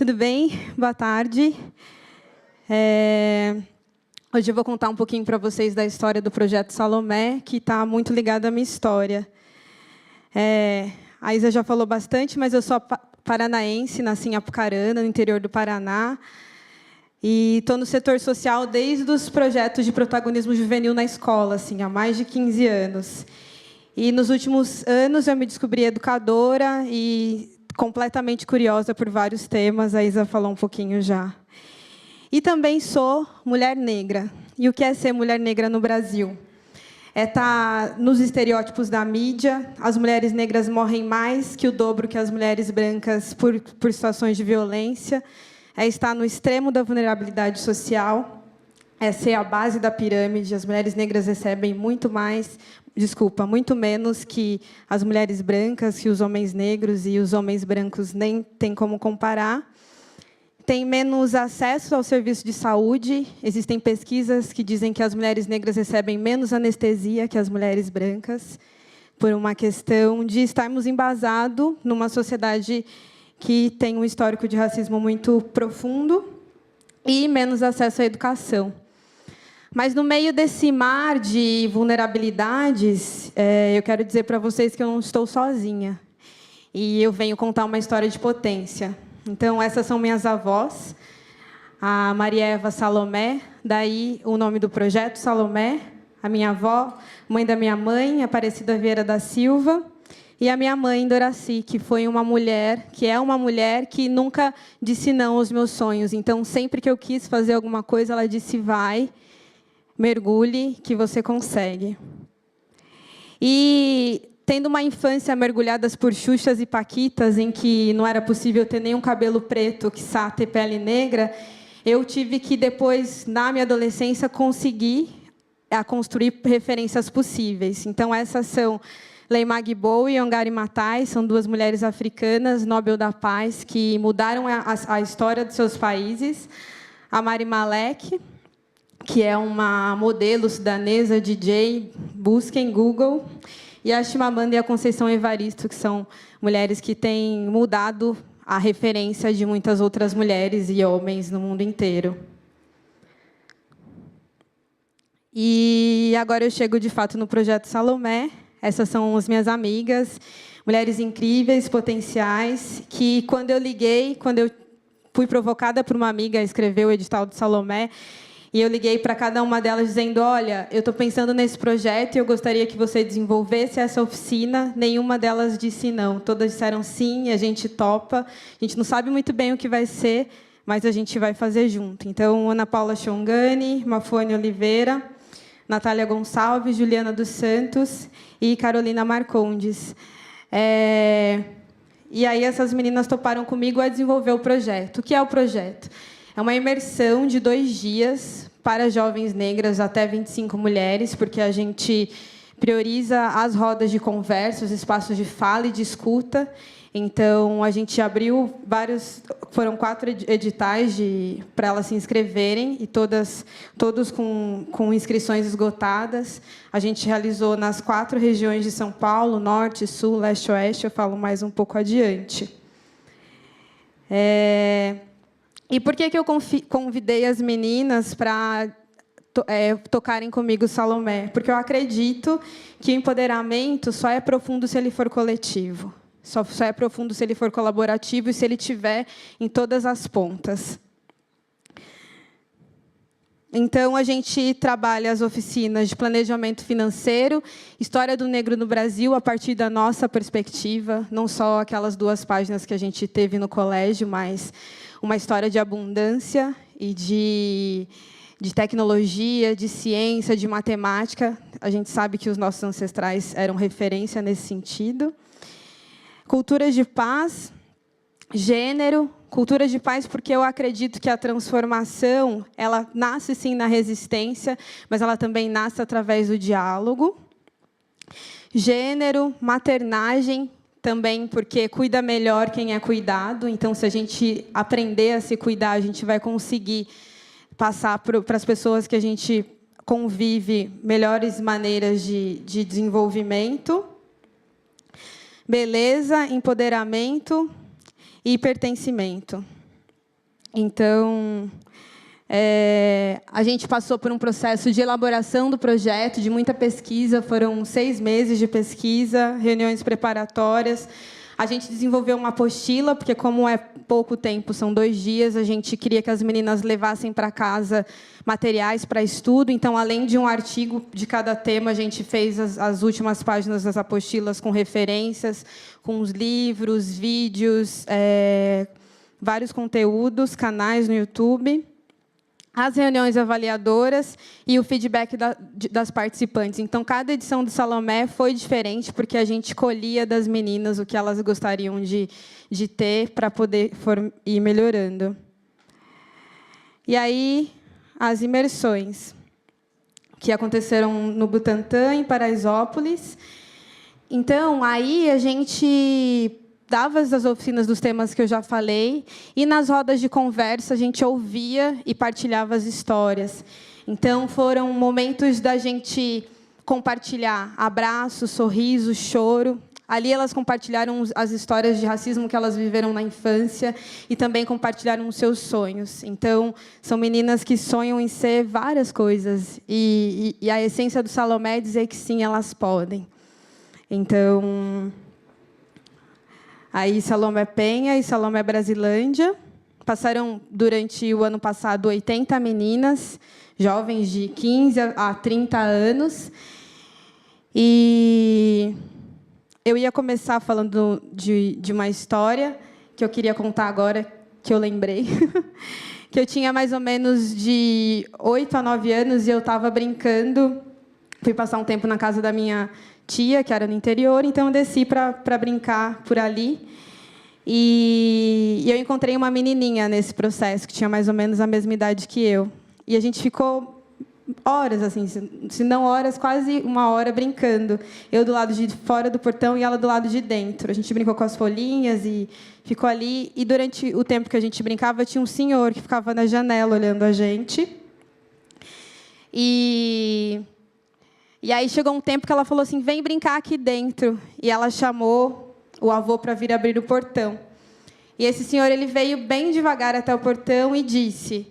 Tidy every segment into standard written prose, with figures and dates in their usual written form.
tudo bem? Boa tarde. Hoje eu vou contar um pouquinho para vocês da história do Projeto Salomé, que está muito ligado à minha história. A Isa já falou bastante, mas eu sou paranaense, nasci em Apucarana, no interior do Paraná, e estou no setor social desde os projetos de protagonismo juvenil na escola, assim, há mais de 15 anos. E, nos últimos anos, eu me descobri educadora e completamente curiosa por vários temas. A Isa falou um pouquinho já. E também sou mulher negra. E o que é ser mulher negra no Brasil? É estar nos estereótipos da mídia. As mulheres negras morrem mais que o dobro que as mulheres brancas por situações de violência. É estar no extremo da vulnerabilidade social. É ser a base da pirâmide. As mulheres negras recebem muito menos que as mulheres brancas, que os homens negros, e os homens brancos nem tem como comparar. Tem menos acesso ao serviço de saúde. Existem pesquisas que dizem que as mulheres negras recebem menos anestesia que as mulheres brancas, por uma questão de estarmos embasados numa sociedade que tem um histórico de racismo muito profundo e menos acesso à educação. Mas, no meio desse mar de vulnerabilidades, eu quero dizer para vocês que eu não estou sozinha. E eu venho contar uma história de potência. Então, essas são minhas avós, a Maria Eva Salomé, daí o nome do projeto, Salomé, a minha avó, mãe da minha mãe, Aparecida Vieira da Silva, e a minha mãe, Doraci, que foi uma mulher, que nunca disse não aos meus sonhos. Então, sempre que eu quis fazer alguma coisa, ela disse, vai, mergulhe, que você consegue. E, tendo uma infância mergulhadas por Xuxas e Paquitas, em que não era possível ter nenhum cabelo preto, quiçá ter pele negra, eu tive que, depois, na minha adolescência, conseguir construir referências possíveis. Então, essas são Leymah Gbowee e Wangari Maathai, são duas mulheres africanas, Nobel da Paz, que mudaram a história dos seus países. A Mari Malek, que é uma modelo sudanesa, DJ, busquem Google. E a Chimamanda e a Conceição Evaristo, que são mulheres que têm mudado a referência de muitas outras mulheres e homens no mundo inteiro. E agora eu chego, de fato, no Projeto Salomé. Essas são as minhas amigas, mulheres incríveis, potenciais, que, quando eu fui provocada por uma amiga a escrever o edital do Salomé, e eu liguei para cada uma delas dizendo, olha, eu estou pensando nesse projeto e eu gostaria que você desenvolvesse essa oficina. Nenhuma delas disse não. Todas disseram sim, e a gente topa. A gente não sabe muito bem o que vai ser, mas a gente vai fazer junto. Então, Ana Paula Chongani, Mafone Oliveira, Natália Gonçalves, Juliana dos Santos e Carolina Marcondes. E aí essas meninas toparam comigo a desenvolver o projeto. O que é o projeto? É uma imersão de 2 dias para jovens negras, até 25 mulheres, porque a gente prioriza as rodas de conversa, os espaços de fala e de escuta. Então, a gente abriu foram 4 editais para elas se inscreverem, e todos com inscrições esgotadas. A gente realizou nas 4 regiões de São Paulo, Norte, Sul, Leste e Oeste. Eu falo mais um pouco adiante. E por que eu convidei as meninas para tocarem comigo Salomé? Porque eu acredito que o empoderamento só é profundo se ele for coletivo. Só é profundo se ele for colaborativo e se ele estiver em todas as pontas. Então, a gente trabalha as oficinas de planejamento financeiro, história do negro no Brasil, a partir da nossa perspectiva, não só aquelas 2 páginas que a gente teve no colégio, mas uma história de abundância e de tecnologia, de ciência, de matemática. A gente sabe que os nossos ancestrais eram referência nesse sentido. Culturas de paz, gênero, culturas de paz, porque eu acredito que a transformação ela nasce, sim, na resistência, mas ela também nasce através do diálogo. Gênero, maternagem, também porque cuida melhor quem é cuidado. Então, se a gente aprender a se cuidar, a gente vai conseguir passar para as pessoas que a gente convive melhores maneiras de desenvolvimento. Beleza, empoderamento e pertencimento. Então, a gente passou por um processo de elaboração do projeto, de muita pesquisa, foram 6 meses de pesquisa, reuniões preparatórias. A gente desenvolveu uma apostila, porque, como é pouco tempo, são 2 dias, a gente queria que as meninas levassem para casa materiais para estudo. Então, além de um artigo de cada tema, a gente fez as últimas páginas das apostilas com referências, com os livros, vídeos, vários conteúdos, canais no YouTube, as reuniões avaliadoras e o feedback das participantes. Então, cada edição do Salomé foi diferente, porque a gente colhia das meninas o que elas gostariam de ter para poder ir melhorando. E aí, as imersões, que aconteceram no Butantã, em Paraisópolis. Então, aí a gente dava as oficinas dos temas que eu já falei, e nas rodas de conversa a gente ouvia e partilhava as histórias. Então, foram momentos da gente compartilhar abraço, sorriso, choro. Ali elas compartilharam as histórias de racismo que elas viveram na infância e também compartilharam os seus sonhos. Então, são meninas que sonham em ser várias coisas, e a essência do Salomé é dizer que sim, elas podem. Então, aí, Salomé Penha e Salomé Brasilândia passaram, durante o ano passado, 80 meninas, jovens de 15 a 30 anos. E eu ia começar falando de uma história que eu queria contar agora, que eu lembrei. Que eu tinha mais ou menos de 8 a 9 anos e eu estava brincando. Fui passar um tempo na casa da minha tia, que era no interior, então eu desci para brincar por ali. E eu encontrei uma menininha nesse processo, que tinha mais ou menos a mesma idade que eu. E a gente ficou horas, assim, se não horas, quase 1 hora brincando. Eu do lado de fora do portão e ela do lado de dentro. A gente brincou com as folhinhas e ficou ali. E, durante o tempo que a gente brincava, tinha um senhor que ficava na janela olhando a gente. E aí chegou um tempo que ela falou assim, vem brincar aqui dentro. E ela chamou o avô para vir abrir o portão. E esse senhor, ele veio bem devagar até o portão e disse,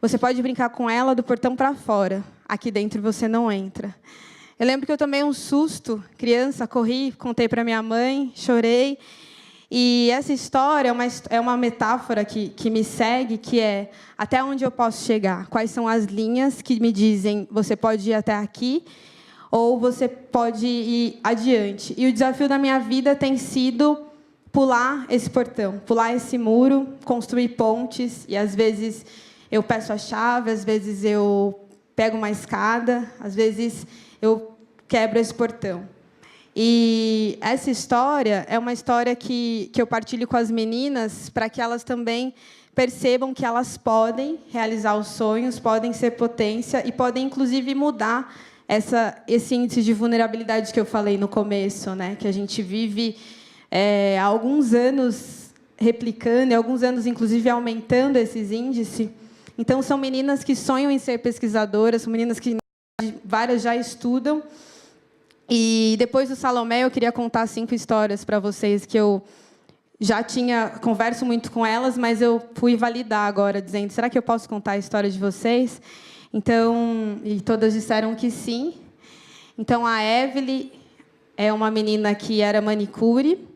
você pode brincar com ela do portão para fora. Aqui dentro você não entra. Eu lembro que eu tomei um susto, criança, corri, contei para minha mãe, chorei. E essa história é uma metáfora que me segue, que é até onde eu posso chegar. Quais são as linhas que me dizem você pode ir até aqui ou você pode ir adiante. E o desafio da minha vida tem sido pular esse portão, pular esse muro, construir pontes. E, às vezes, eu peço a chave, às vezes, eu pego uma escada, às vezes, eu quebro esse portão. E essa história é uma história que eu partilho com as meninas para que elas também percebam que elas podem realizar os sonhos, podem ser potência e podem, inclusive, mudar esse índice de vulnerabilidade que eu falei no começo, né? Que a gente vive há alguns anos replicando, e alguns anos, inclusive, aumentando esses índices. Então, são meninas que sonham em ser pesquisadoras, são meninas que várias já estudam. E, depois do Salomé, eu queria contar 5 histórias para vocês que eu já converso muito com elas, mas eu fui validar agora, dizendo, será que eu posso contar a história de vocês? Então, e todas disseram que sim. Então, a Evelyn é uma menina que era manicure,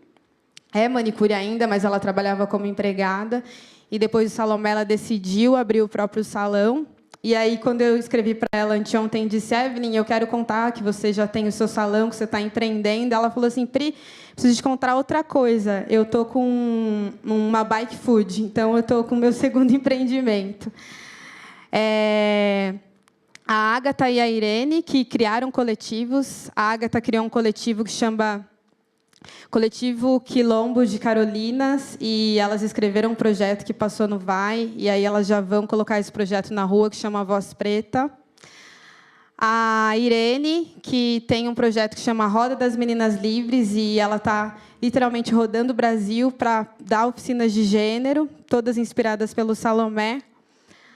é manicure ainda, mas ela trabalhava como empregada. E, depois do Salomé, ela decidiu abrir o próprio salão. E aí, quando eu escrevi para ela anteontem, disse, Evelyn, eu quero contar que você já tem o seu salão, que você está empreendendo. Ela falou assim, Pri, preciso te contar outra coisa. Eu estou com uma bike food, então eu estou com o meu segundo empreendimento. A Ágata e a Irene, que criaram coletivos. A Ágata criou um coletivo que chama Coletivo Quilombo de Carolinas, e elas escreveram um projeto que passou no Vai, e aí elas já vão colocar esse projeto na rua, que chama Voz Preta. A Irene, que tem um projeto que chama Roda das Meninas Livres, e ela está literalmente rodando o Brasil para dar oficinas de gênero, todas inspiradas pelo Salomé.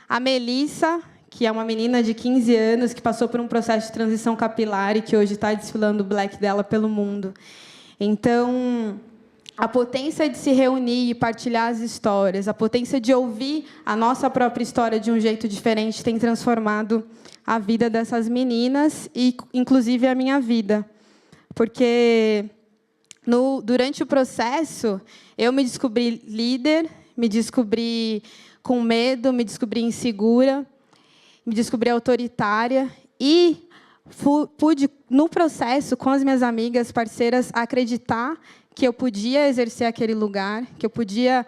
A Melissa, que é uma menina de 15 anos, que passou por um processo de transição capilar e que hoje está desfilando o black dela pelo mundo. Então, a potência de se reunir e partilhar as histórias, a potência de ouvir a nossa própria história de um jeito diferente tem transformado a vida dessas meninas e, inclusive, a minha vida. Porque, durante o processo, eu me descobri líder, me descobri com medo, me descobri insegura, me descobri autoritária e pude, no processo, com as minhas amigas, parceiras, acreditar que eu podia exercer aquele lugar, que eu podia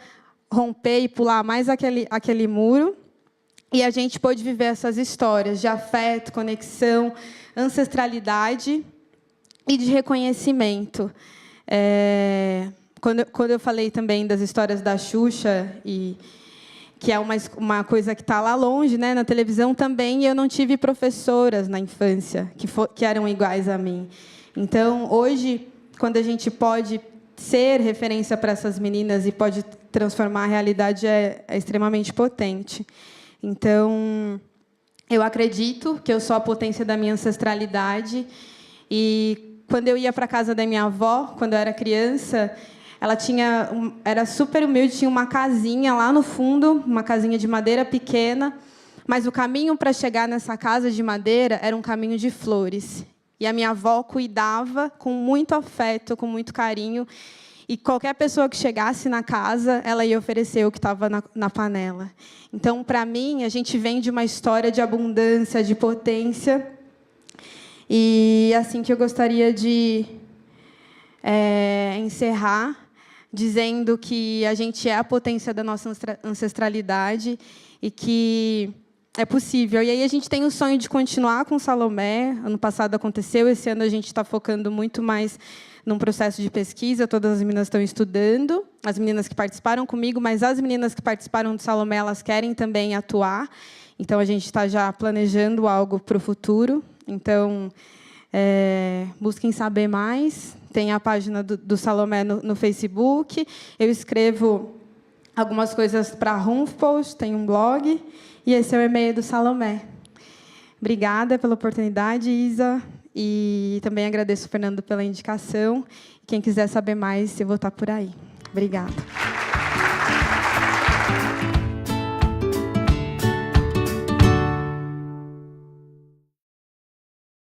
romper e pular mais aquele muro. E a gente pôde viver essas histórias de afeto, conexão, ancestralidade e de reconhecimento. Quando eu falei também das histórias da Xuxa, que é uma coisa que está lá longe, né, na televisão também, eu não tive professoras na infância que eram iguais a mim. Então, hoje, quando a gente pode ser referência para essas meninas e pode transformar a realidade, é extremamente potente. Então, eu acredito que eu sou a potência da minha ancestralidade. E, quando eu ia para a casa da minha avó, quando eu era criança, ela era super humilde, tinha uma casinha lá no fundo, uma casinha de madeira pequena, mas o caminho para chegar nessa casa de madeira era um caminho de flores. E a minha avó cuidava com muito afeto, com muito carinho, e qualquer pessoa que chegasse na casa, ela ia oferecer o que estava na panela. Então, para mim, a gente vem de uma história de abundância, de potência, e assim que eu gostaria de encerrar, dizendo que a gente é a potência da nossa ancestralidade e que é possível. E aí a gente tem o sonho de continuar com Salomé. Ano passado aconteceu, esse ano a gente está focando muito mais num processo de pesquisa, todas as meninas estão estudando, as meninas que participaram comigo, mas as meninas que participaram do Salomé, elas querem também atuar. Então, a gente está já planejando algo para o futuro. Então, busquem saber mais. Tem a página do Salomé no Facebook. Eu escrevo algumas coisas para a HuffPost, tem um blog. E esse é o e-mail do Salomé. Obrigada pela oportunidade, Isa. E também agradeço o Fernando pela indicação. Quem quiser saber mais, eu vou estar por aí. Obrigada.